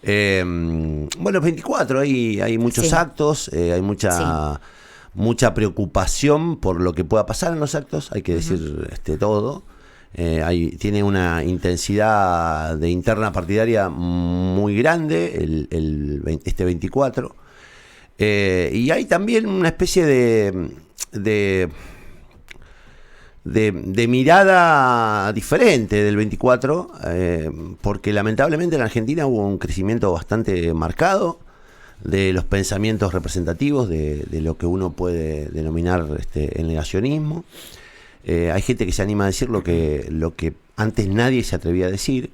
Bueno, el 24 hay muchos actos, hay mucha preocupación por lo que pueda pasar en los actos, hay que decir todo. Tiene una intensidad de interna partidaria muy grande este 24. Y hay también una especie de mirada diferente del 24, porque lamentablemente en Argentina hubo un crecimiento bastante marcado de los pensamientos representativos de lo que uno puede denominar el negacionismo. Hay gente que se anima a decir lo que antes nadie se atrevía a decir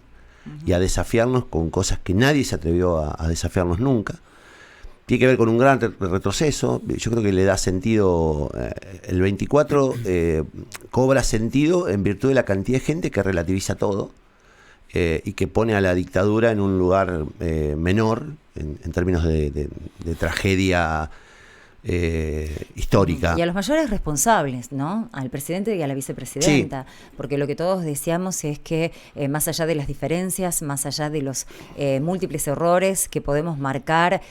y a desafiarnos con cosas que nadie se atrevió a desafiarnos nunca. Tiene que ver con un gran retroceso. Yo creo que le da sentido. El 24 cobra sentido en virtud de la cantidad de gente que relativiza todo y que pone a la dictadura en un lugar menor en términos de tragedia histórica. Y a los mayores responsables, ¿no? Al presidente y a la vicepresidenta. Sí. Porque lo que todos decíamos es que más allá de las diferencias, más allá de los múltiples errores que podemos marcar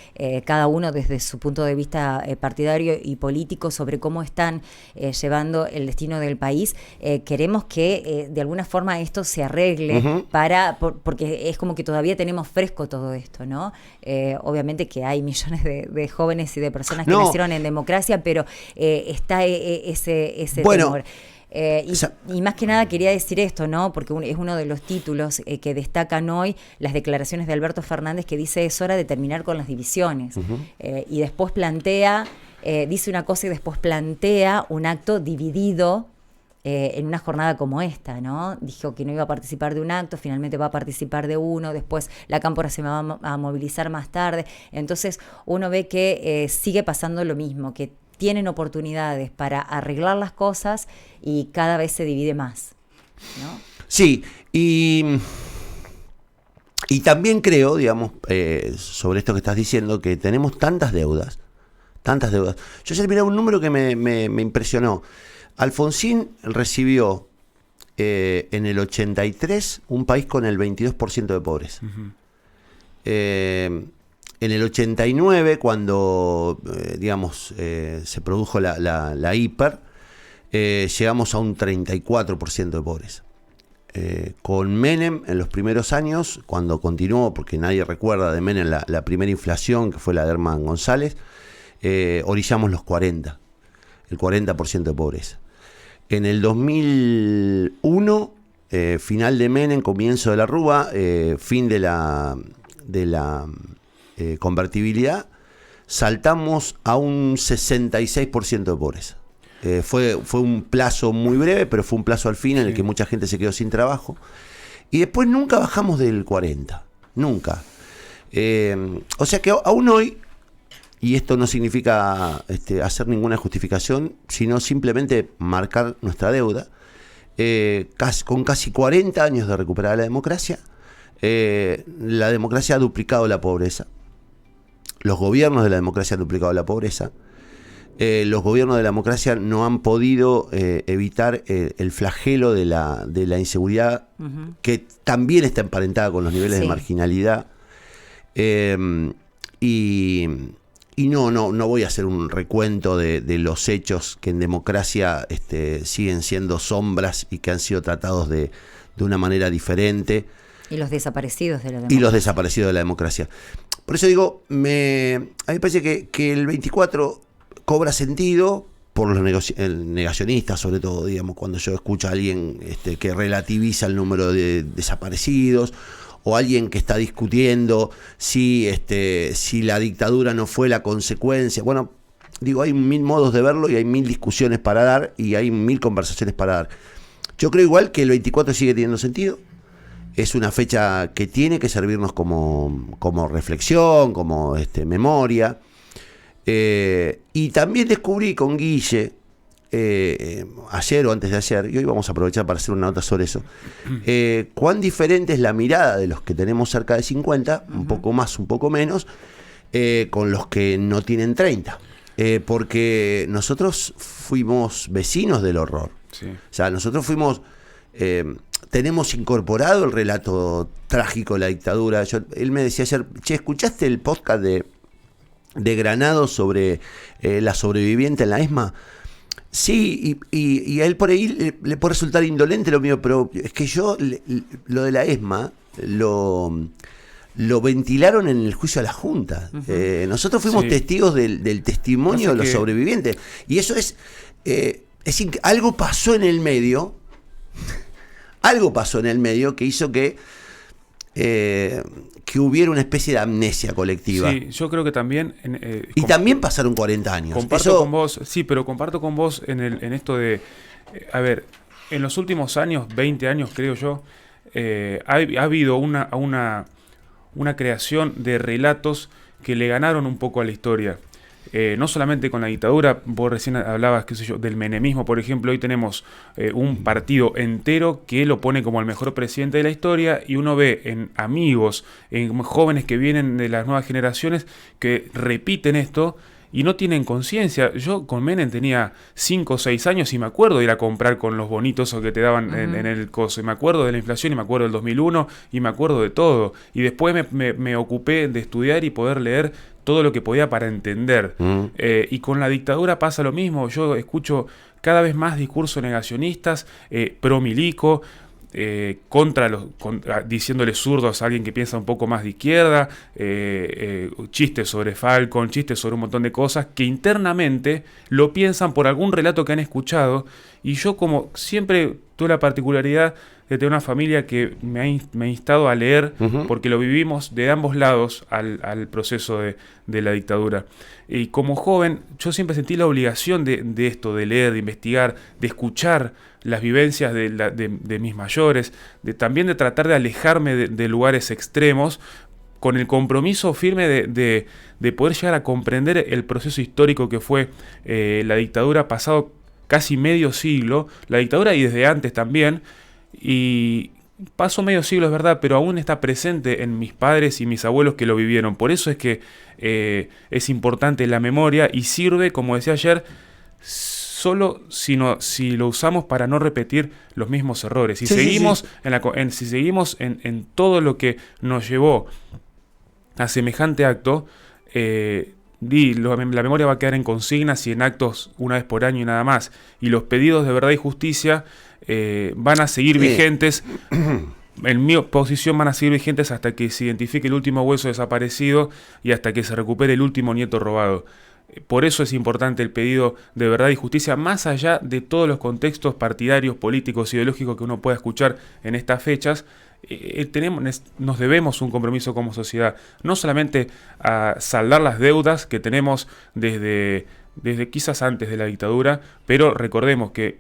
cada uno desde su punto de vista partidario y político sobre cómo están llevando el destino del país, queremos que de alguna forma esto se arregle porque es como que todavía tenemos fresco todo esto, ¿no? Obviamente que hay millones de jóvenes y de personas que nacieron en democracia, pero está ese temor. Y más que nada quería decir esto, ¿no? Porque es uno de los títulos que destacan hoy las declaraciones de Alberto Fernández, que dice es hora de terminar con las divisiones. Y después dice una cosa y después plantea un acto dividido en una jornada como esta, ¿no? Dijo que no iba a participar de un acto, finalmente va a participar de uno, después la Cámpora se va a movilizar más tarde. Entonces uno ve que sigue pasando lo mismo, que tienen oportunidades para arreglar las cosas y cada vez se divide más, ¿no? Sí, y también creo, digamos, sobre esto que estás diciendo, que tenemos tantas deudas. Yo ayer miré un número que me impresionó. Alfonsín recibió en el 83 un país con el 22% de pobreza. En el 89, cuando se produjo la hiper, llegamos a un 34% de pobreza. Con Menem, en los primeros años, cuando continuó, porque nadie recuerda de Menem la primera inflación, que fue la de Herman González, orillamos los 40%, el 40% de pobreza. En el 2001, final de Menem, comienzo de la Rúa, fin de la convertibilidad, saltamos a un 66% de pobreza. Fue un plazo muy breve, pero fue un plazo al fin en el que mucha gente se quedó sin trabajo. Y después nunca bajamos del 40%, nunca. O sea que aún hoy, y esto no significa hacer ninguna justificación, sino simplemente marcar nuestra deuda, con casi 40 años de recuperar la democracia ha duplicado la pobreza. Los gobiernos de la democracia han duplicado la pobreza. Los gobiernos de la democracia no han podido evitar el flagelo de la inseguridad, que también está emparentada con los niveles de marginalidad. Y no voy a hacer un recuento de los hechos que en democracia siguen siendo sombras y que han sido tratados de una manera diferente. Y los desaparecidos de la democracia. Y los desaparecidos de la democracia. Por eso digo, a mí me parece que el 24 cobra sentido por los negacionistas, sobre todo, digamos, cuando yo escucho a alguien que relativiza el número de desaparecidos, o alguien que está discutiendo si la dictadura no fue la consecuencia. Bueno, digo, hay 1000 modos de verlo y hay 1000 discusiones para dar y hay 1000 conversaciones para dar. Yo creo igual que el 24 sigue teniendo sentido. Es una fecha que tiene que servirnos como reflexión, como memoria. Y también descubrí con Guille, ayer o antes de ayer, y hoy vamos a aprovechar para hacer una nota sobre eso, cuán diferente es la mirada de los que tenemos cerca de 50, un poco más, un poco menos, con los que no tienen 30. Porque nosotros fuimos vecinos del horror. Sí. O sea, nosotros fuimos... tenemos incorporado el relato trágico de la dictadura. Él me decía ayer, che, ¿escuchaste el podcast de Granado sobre la sobreviviente en la ESMA? Sí, y a él por ahí le puede resultar indolente lo mío, pero es que yo, lo de la ESMA, lo ventilaron en el juicio a la Junta. Nosotros fuimos testigos del testimonio de los sobrevivientes. Y eso algo pasó en el medio, que hizo que hubiera una especie de amnesia colectiva. Sí, yo creo que también... y también pasaron 40 años. Comparto con vos, sí, pero comparto con vos en esto de... a ver, en los últimos años, 20 años creo yo, ha habido una creación de relatos que le ganaron un poco a la historia. No solamente con la dictadura, vos recién hablabas, qué sé yo, del menemismo, por ejemplo. Hoy tenemos un partido entero que lo pone como el mejor presidente de la historia, y uno ve en amigos, en jóvenes que vienen de las nuevas generaciones que repiten esto y no tienen conciencia. Yo con Menem tenía 5 o 6 años y me acuerdo de ir a comprar con los bonitos que te daban en el coso. Y me acuerdo de la inflación y me acuerdo del 2001 y me acuerdo de todo. Y después me ocupé de estudiar y poder leer todo lo que podía para entender. Y con la dictadura pasa lo mismo. Yo escucho cada vez más discursos negacionistas, pro milico, diciéndole zurdos a alguien que piensa un poco más de izquierda, chistes sobre Falcon, chistes sobre un montón de cosas que internamente lo piensan por algún relato que han escuchado. Y yo, como siempre tuve la particularidad de tener una familia que me ha instado a leer, porque lo vivimos de ambos lados al proceso de la dictadura. Y como joven, yo siempre sentí la obligación de esto, de leer, de investigar, de escuchar las vivencias de mis mayores, también de tratar de alejarme de lugares extremos, con el compromiso firme de poder llegar a comprender el proceso histórico que fue la dictadura, pasado casi medio siglo, la dictadura, y desde antes también. Y pasó medio siglo, es verdad, pero aún está presente en mis padres y mis abuelos que lo vivieron. Por eso es que es importante la memoria, y sirve, como decía ayer, solo si lo usamos para no repetir los mismos errores. Si seguimos en todo lo que nos llevó a semejante acto, la memoria va a quedar en consignas y en actos una vez por año y nada más. Y los pedidos de verdad y justicia van a seguir vigentes. En mi posición van a seguir vigentes hasta que se identifique el último hueso desaparecido y hasta que se recupere el último nieto robado. Por eso es importante el pedido de verdad y justicia, más allá de todos los contextos partidarios, políticos, ideológicos que uno pueda escuchar en estas fechas. Nos debemos un compromiso como sociedad, no solamente a saldar las deudas que tenemos desde quizás antes de la dictadura, pero recordemos que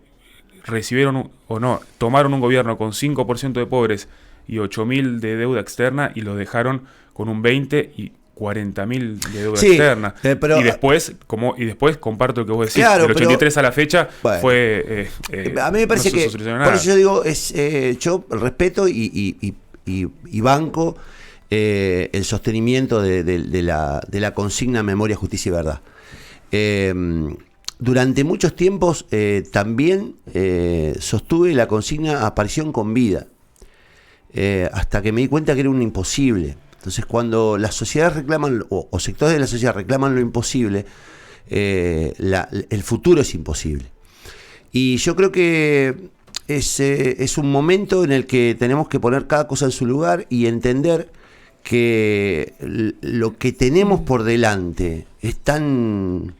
tomaron un gobierno con 5% de pobres y 8.000 de deuda externa, y lo dejaron con un 20 y 40.000 de deuda externa. Y después comparto lo que vos decís, del 83 a la fecha, bueno, fue... a mí me parece que, por eso yo digo, yo respeto y banco el sostenimiento de la consigna memoria, justicia y verdad. Durante muchos tiempos también sostuve la consigna aparición con vida, hasta que me di cuenta que era un imposible. Entonces, cuando las sociedades reclaman, o sectores de la sociedad reclaman lo imposible, el futuro es imposible. Y yo creo que es un momento en el que tenemos que poner cada cosa en su lugar y entender que lo que tenemos por delante es tan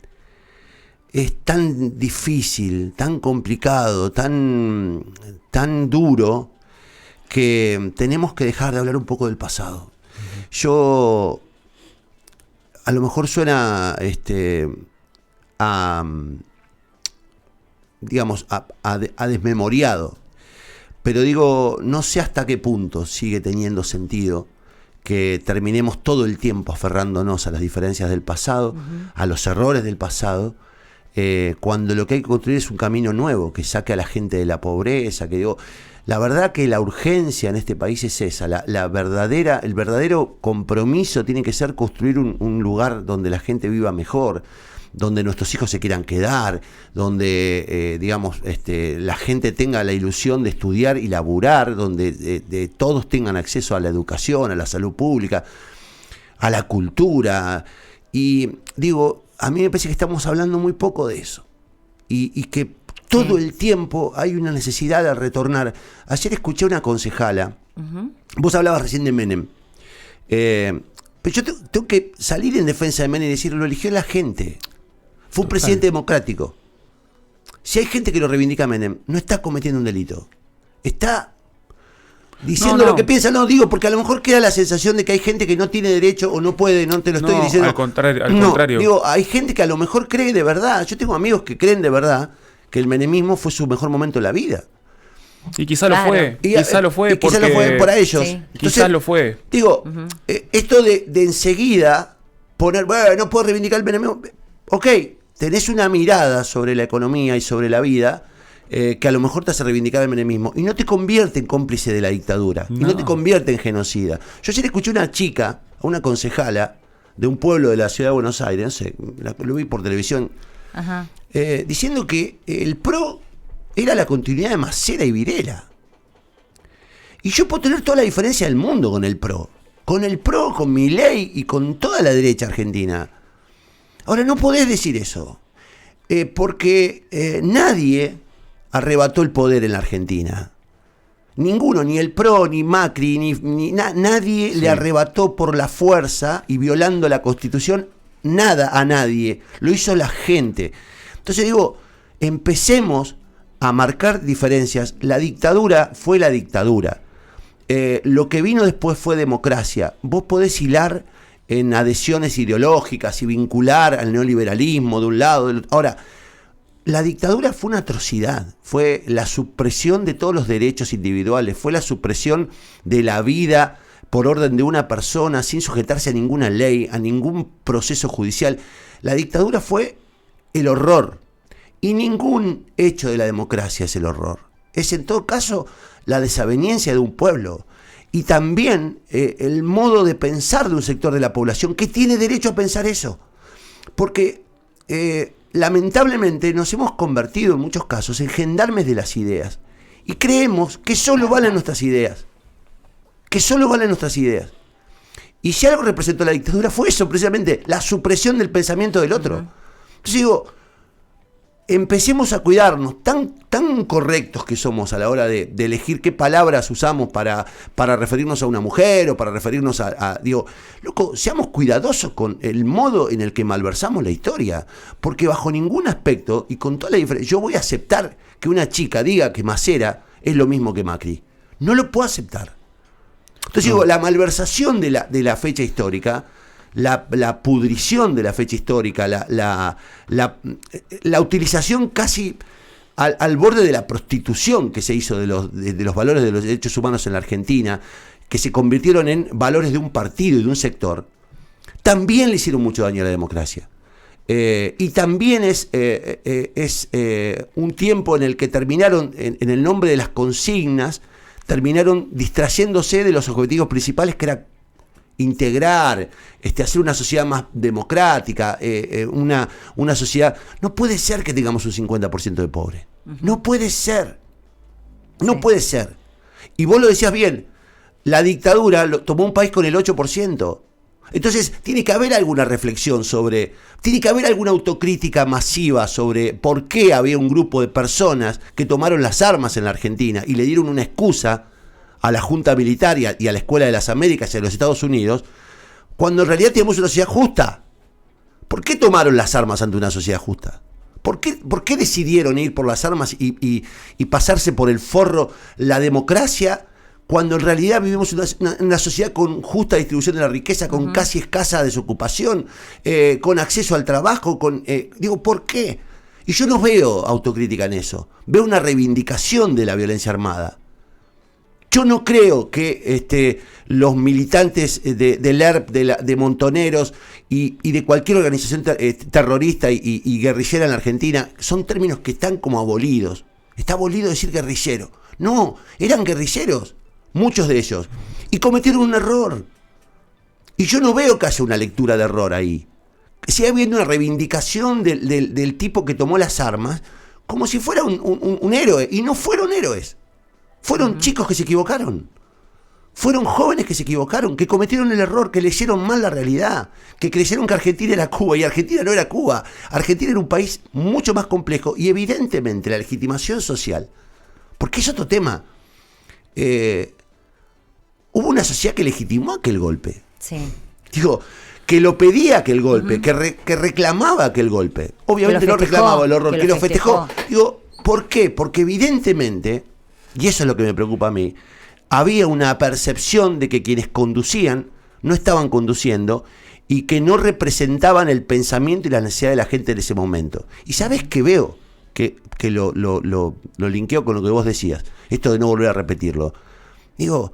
difícil, tan complicado, tan duro, que tenemos que dejar de hablar un poco del pasado. Yo, a lo mejor suena a desmemoriado, pero digo, no sé hasta qué punto sigue teniendo sentido que terminemos todo el tiempo aferrándonos a las diferencias del pasado, a los errores del pasado, cuando lo que hay que construir es un camino nuevo, que saque a la gente de la pobreza, que digo... La verdad que la urgencia en este país es esa, el verdadero compromiso tiene que ser construir un lugar donde la gente viva mejor, donde nuestros hijos se quieran quedar, donde, digamos, la gente tenga la ilusión de estudiar y laburar, donde todos tengan acceso a la educación, a la salud pública, a la cultura. Y digo, a mí me parece que estamos hablando muy poco de eso. Y que todo el tiempo hay una necesidad de retornar. Ayer escuché a una concejala, vos hablabas recién de Menem, pero yo tengo que salir en defensa de Menem y decir, lo eligió la gente. Fue un presidente democrático. Si hay gente que lo reivindica a Menem, no está cometiendo un delito. Está diciendo lo que piensa. No, digo, porque a lo mejor queda la sensación de que hay gente que no tiene derecho o no puede, no te lo estoy diciendo. Al contrario. Digo, hay gente que a lo mejor cree de verdad. Yo tengo amigos que creen de verdad que el menemismo fue su mejor momento en la vida. Y quizá lo fue. Quizá lo fue para ellos. Sí. Quizás lo fue. Digo, esto de enseguida poner, bueno, no puedo reivindicar el menemismo. Ok, tenés una mirada sobre la economía y sobre la vida que a lo mejor te hace reivindicar el menemismo y no te convierte en cómplice de la dictadura, y no te convierte en genocida. Yo ayer escuché a una chica, a una concejala de un pueblo de la ciudad de Buenos Aires, no sé, lo vi por televisión, diciendo que el PRO era la continuidad de Macera y Virela. Y yo puedo tener toda la diferencia del mundo con el PRO, con Milei y con toda la derecha argentina. Ahora, no podés decir eso, porque nadie arrebató el poder en la Argentina. Ninguno, ni el PRO, ni Macri, nadie le arrebató por la fuerza y violando la Constitución nada a nadie. Lo hizo la gente. Entonces digo, empecemos a marcar diferencias. La dictadura fue la dictadura. Lo que vino después fue democracia. Vos podés hilar en adhesiones ideológicas y vincular al neoliberalismo de un lado, del otro. Ahora, la dictadura fue una atrocidad, fue la supresión de todos los derechos individuales, fue la supresión de la vida por orden de una persona sin sujetarse a ninguna ley, a ningún proceso judicial. La dictadura fue el horror, y ningún hecho de la democracia es el horror. Es en todo caso la desaveniencia de un pueblo y también el modo de pensar de un sector de la población que tiene derecho a pensar eso. Porque lamentablemente nos hemos convertido en muchos casos en gendarmes de las ideas y creemos que solo valen nuestras ideas. Y si algo representó la dictadura fue eso, precisamente, la supresión del pensamiento del otro. Entonces digo, empecemos a cuidarnos, tan correctos que somos a la hora de elegir qué palabras usamos para referirnos a una mujer o para referirnos digo, loco, seamos cuidadosos con el modo en el que malversamos la historia, porque bajo ningún aspecto y con toda la diferencia, yo voy a aceptar que una chica diga que Macera es lo mismo que Macri. No lo puedo aceptar. Entonces digo, la malversación de la fecha histórica, la pudrición de la fecha histórica, la utilización casi al borde de la prostitución que se hizo de los valores de los derechos humanos en la Argentina, que se convirtieron en valores de un partido y de un sector, también le hicieron mucho daño a la democracia. Y también es un tiempo en el que terminaron, en el nombre de las consignas, terminaron distrayéndose de los objetivos principales, que era integrar, hacer una sociedad más democrática, una sociedad. No puede ser que tengamos un 50% de pobres. No puede ser. No puede ser. Y vos lo decías bien, la dictadura tomó un país con el 8%. Entonces tiene que haber alguna reflexión tiene que haber alguna autocrítica masiva sobre por qué había un grupo de personas que tomaron las armas en la Argentina y le dieron una excusa a la Junta Militar y a la Escuela de las Américas y a los Estados Unidos, cuando en realidad tenemos una sociedad justa. ¿Por qué tomaron las armas ante una sociedad justa? ¿Por qué decidieron ir por las armas y pasarse por el forro la democracia, cuando en realidad vivimos una sociedad con justa distribución de la riqueza, con casi escasa desocupación, con acceso al trabajo, digo, ¿por qué? Y yo no veo autocrítica en eso, veo una reivindicación de la violencia armada. Yo no creo que los militantes del ERP, de Montoneros y de cualquier organización terrorista y guerrillera en la Argentina, son términos que están como abolidos. Está abolido decir guerrillero. No, eran guerrilleros, muchos de ellos, y cometieron un error. Y yo no veo que haya una lectura de error ahí. sigue habiendo una reivindicación del tipo que tomó las armas como si fuera un héroe. Y no fueron héroes. Fueron chicos que se equivocaron. Fueron jóvenes que se equivocaron, que cometieron el error, que leyeron mal la realidad, que creyeron que Argentina era Cuba, y Argentina no era Cuba. Argentina era un país mucho más complejo, y evidentemente la legitimación social, porque es otro tema. Hubo una sociedad que legitimó aquel golpe. Sí. Digo, que lo pedía aquel golpe, que reclamaba aquel golpe. Obviamente no reclamaba el horror, que lo festejó. Digo, ¿por qué? Porque evidentemente, y eso es lo que me preocupa a mí, había una percepción de que quienes conducían no estaban conduciendo y que no representaban el pensamiento y la necesidad de la gente en ese momento. Y ¿sabes qué veo? Que lo linkeo con lo que vos decías, esto de no volver a repetirlo. Digo,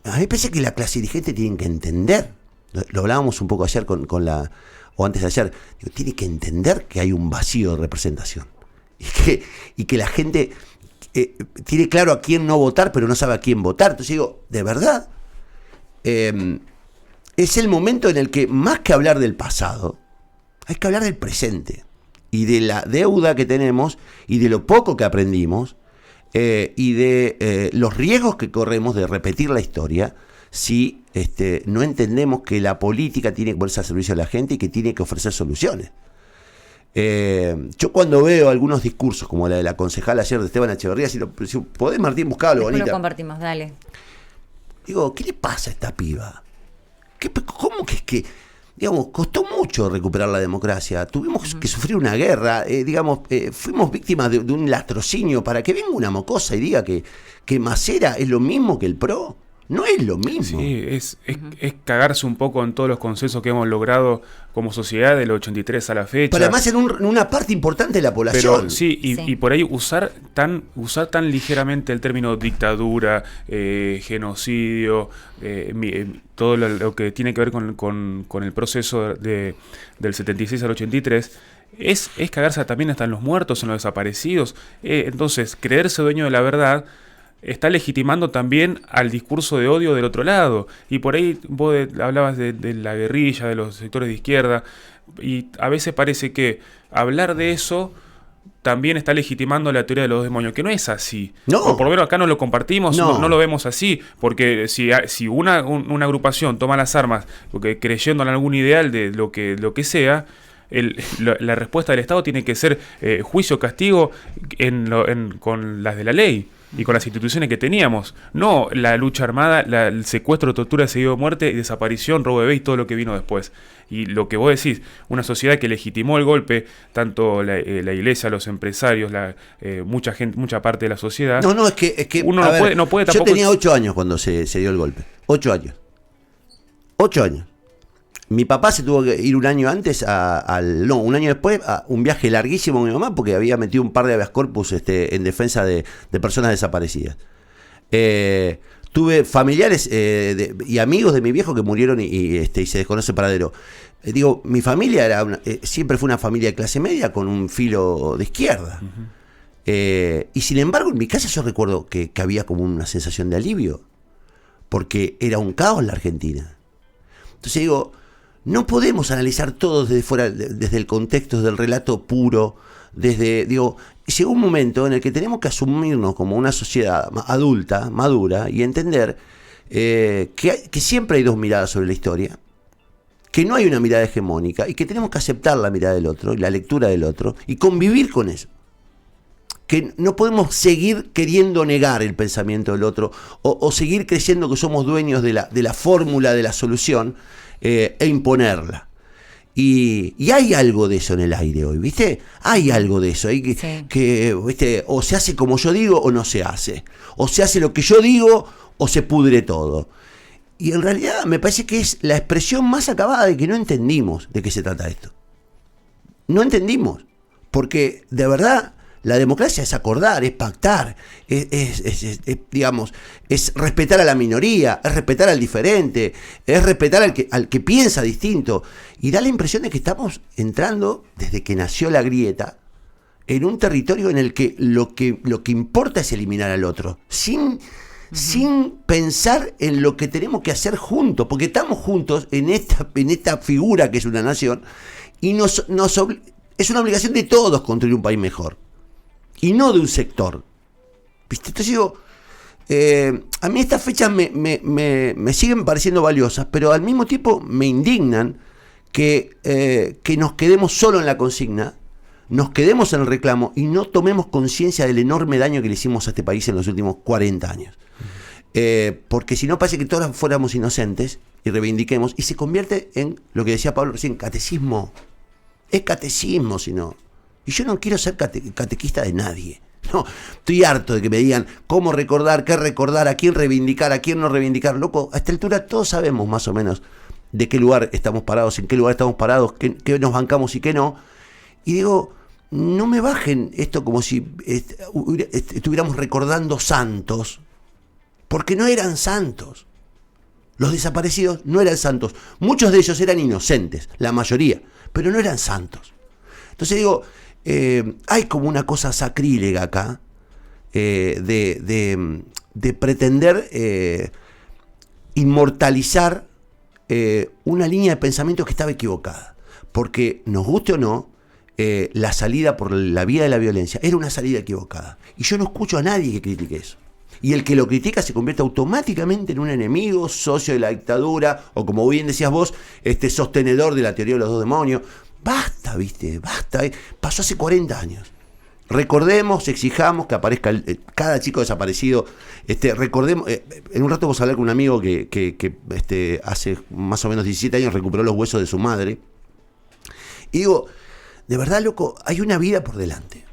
a mí me parece que la clase dirigente tiene que entender, lo hablábamos un poco ayer o antes de ayer, digo, tiene que entender que hay un vacío de representación y que la gente tiene claro a quién no votar, pero no sabe a quién votar. Entonces digo, de verdad, es el momento en el que más que hablar del pasado, hay que hablar del presente y de la deuda que tenemos y de lo poco que aprendimos y de los riesgos que corremos de repetir la historia si no entendemos que la política tiene que ponerse al servicio de la gente y que tiene que ofrecer soluciones. Yo cuando veo algunos discursos como la de la concejala ayer de Esteban Echeverría, si podés, Martín, buscalo, bonita. Lo compartimos, dale. Digo, ¿qué le pasa a esta piba? ¿Cómo que es que, digamos, costó mucho recuperar la democracia? Tuvimos que sufrir una guerra, fuimos víctimas de un latrocinio para que venga una mocosa y diga que Macera es lo mismo que el PRO. No es lo mismo. Sí, es cagarse un poco en todos los consensos que hemos logrado como sociedad del 83 a la fecha. Pero además en una parte importante de la población. Pero sí, y por ahí usar tan ligeramente el término dictadura, genocidio, todo lo que tiene que ver con el proceso del 76 al 83, es cagarse también hasta en los muertos, en los desaparecidos. Entonces, creerse dueño de la verdad está legitimando también al discurso de odio del otro lado. Y por ahí vos hablabas de la guerrilla, de los sectores de izquierda, y a veces parece que hablar de eso también está legitimando la teoría de los dos demonios, que no es así. No. O por lo menos acá no lo compartimos, no lo vemos así, porque si una agrupación toma las armas porque creyendo en algún ideal de lo que sea, la respuesta del Estado tiene que ser juicio, castigo con las de la ley y con las instituciones que teníamos, no la lucha armada, el secuestro, tortura, seguido de muerte, desaparición, robo de bebés y todo lo que vino después. Y lo que vos decís, una sociedad que legitimó el golpe, tanto la iglesia, los empresarios, mucha gente, mucha parte de la sociedad. No, es que uno no puede tampoco. Yo tenía 8 años cuando se dio el golpe. 8 años. 8 años. Mi papá se tuvo que ir un año antes, un año después, a un viaje larguísimo con mi mamá porque había metido un par de habeas corpus en defensa de personas desaparecidas. Tuve familiares y amigos de mi viejo que murieron y se desconoce el paradero. Mi familia siempre fue una familia de clase media con un filo de izquierda. Uh-huh. Y sin embargo, en mi casa yo recuerdo que había como una sensación de alivio porque era un caos la Argentina. Entonces no podemos analizar todo desde fuera, desde el contexto del relato puro, llegó un momento en el que tenemos que asumirnos como una sociedad adulta, madura, y entender que siempre hay dos miradas sobre la historia, que no hay una mirada hegemónica, y que tenemos que aceptar la mirada del otro, y la lectura del otro, y convivir con eso. Que no podemos seguir queriendo negar el pensamiento del otro, o seguir creyendo que somos dueños de la fórmula de la solución, e imponerla. Y hay algo de eso en el aire hoy, ¿viste? Hay algo de eso. Que ¿viste? O se hace como yo digo o no se hace. O se hace lo que yo digo o se pudre todo. Y en realidad me parece que es la expresión más acabada de que no entendimos de qué se trata esto. No entendimos. Porque de verdad la democracia es acordar, es pactar, digamos, es respetar a la minoría, es respetar al diferente, es respetar al que piensa distinto. Y da la impresión de que estamos entrando, desde que nació la grieta, en un territorio en el que lo que importa es eliminar al otro, sin sin pensar en lo que tenemos que hacer juntos, porque estamos juntos en esta figura que es una nación, y es una obligación de todos construir un país mejor, y no de un sector. ¿Viste? Entonces digo, a mí estas fechas me siguen pareciendo valiosas, pero al mismo tiempo me indignan que nos quedemos solo en la consigna, nos quedemos en el reclamo y no tomemos conciencia del enorme daño que le hicimos a este país en los últimos 40 años. Porque si no, parece que todos fuéramos inocentes y reivindiquemos, y se convierte en lo que decía Pablo recién, catecismo. Es catecismo, si no. Y yo no quiero ser catequista de nadie. No, estoy harto de que me digan cómo recordar, qué recordar, a quién reivindicar, a quién no reivindicar. Loco, a esta altura todos sabemos más o menos de qué lugar estamos parados, en qué lugar estamos parados, qué nos bancamos y qué no. Y digo, no me bajen esto como si estuviéramos recordando santos, porque no eran santos. Los desaparecidos no eran santos. Muchos de ellos eran inocentes, la mayoría, pero no eran santos. Entonces digo, hay como una cosa sacrílega acá de pretender inmortalizar una línea de pensamiento que estaba equivocada. Porque nos guste o no, la salida por la vía de la violencia era una salida equivocada. Y yo no escucho a nadie que critique eso. Y el que lo critica se convierte automáticamente en un enemigo, socio de la dictadura, o como bien decías vos, sostenedor de la teoría de los dos demonios. Basta, ¿viste? Basta. Pasó hace 40 años. Recordemos, exijamos que aparezca cada chico desaparecido. Recordemos, en un rato vamos a hablar con un amigo que hace más o menos 17 años recuperó los huesos de su madre. Y digo, de verdad, loco, hay una vida por delante.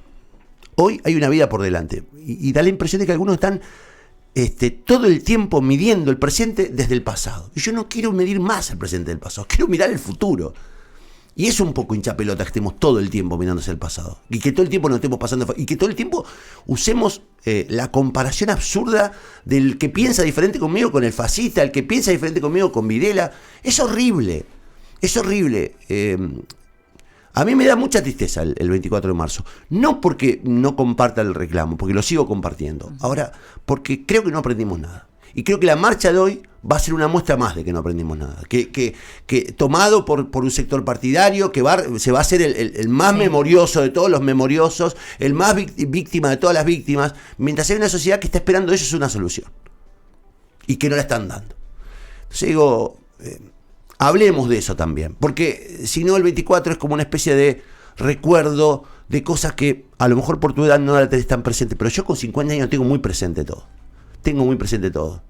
Hoy hay una vida por delante. Y da la impresión de que algunos están todo el tiempo midiendo el presente desde el pasado. Y yo no quiero medir más el presente del pasado, quiero mirar el futuro. Y es un poco hinchapelota que estemos todo el tiempo mirando hacia el pasado. Y que todo el tiempo nos estemos pasando. Y que todo el tiempo usemos la comparación absurda del que piensa diferente conmigo con el fascista, el que piensa diferente conmigo con Videla. Es horrible. Es horrible. A mí me da mucha tristeza el 24 de marzo. No porque no comparta el reclamo, porque lo sigo compartiendo. Ahora, porque creo que no aprendimos nada. Y creo que la marcha de hoy va a ser una muestra más de que no aprendimos nada. Que tomado por un sector partidario, que se va a hacer el más memorioso de todos los memoriosos, el más víctima de todas las víctimas, mientras hay una sociedad que está esperando de ellos una solución. Y que no la están dando. Entonces digo, hablemos de eso también. Porque si no, el 24 es como una especie de recuerdo de cosas que a lo mejor por tu edad no la tenés tan presente. Pero yo con 50 años tengo muy presente todo. Tengo muy presente todo.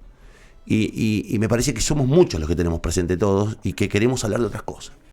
Y me parece que somos muchos los que tenemos presente todos y que queremos hablar de otras cosas.